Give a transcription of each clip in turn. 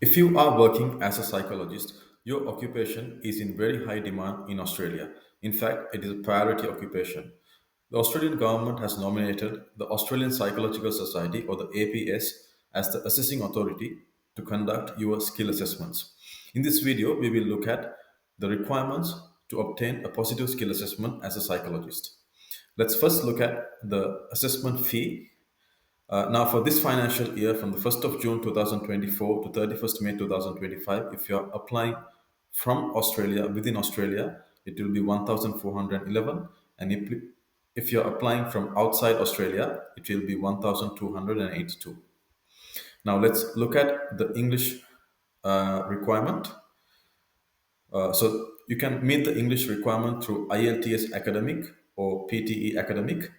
If you are working as a psychologist, your occupation is in very high demand in Australia. In fact, it is a priority occupation. The Australian government has nominated the Australian Psychological Society, or the APS, as the assessing authority to conduct your skill assessments. In this video, we will look at the requirements to obtain a positive skill assessment as a psychologist. Let's first look at the assessment fee. Now, for this financial year, from the 1st of June 2024 to 31st May 2025, if you're applying from Australia, within Australia, it will be 1,411. And if you're applying from outside Australia, it will be 1,282. Now, let's look at the English requirement. So you can meet the English requirement through IELTS academic or PTE academic.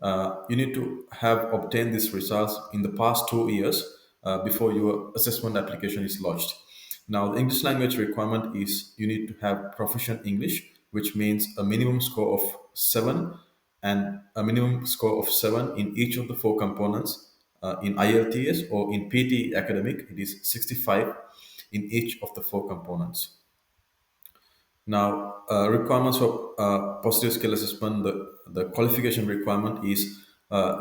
You need to have obtained these results in the past 2 years before your assessment application is lodged. Now, the English language requirement is you need to have proficient English, which means a minimum score of 7 and a minimum score of 7 in each of the four components. In IELTS or in PTE academic, it is 65 in each of the four components. Now, requirements for positive skill assessment, the qualification requirement is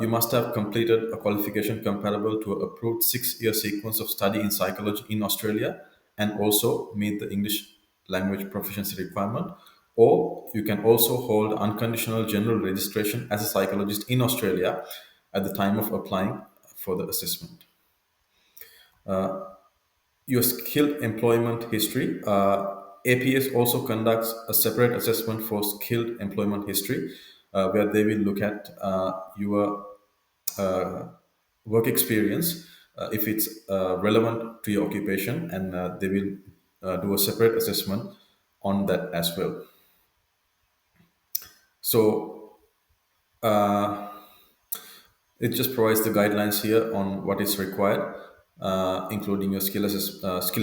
you must have completed a qualification comparable to an approved 6 year sequence of study in psychology in Australia and also meet the English language proficiency requirement. Or you can also hold unconditional general registration as a psychologist in Australia at the time of applying for the assessment. Your skilled employment history. APS also conducts a separate assessment for skilled employment history, where they will look at your work experience, if it's relevant to your occupation, and they will do a separate assessment on that as well. So it just provides the guidelines here on what is required, including your skill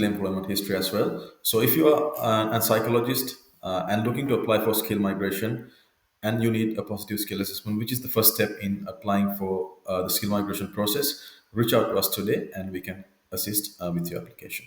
employment history as well. So if you are a psychologist and looking to apply for skill migration, and you need a positive skill assessment, which is the first step in applying for the skill migration process, reach out to us today and we can assist with your application.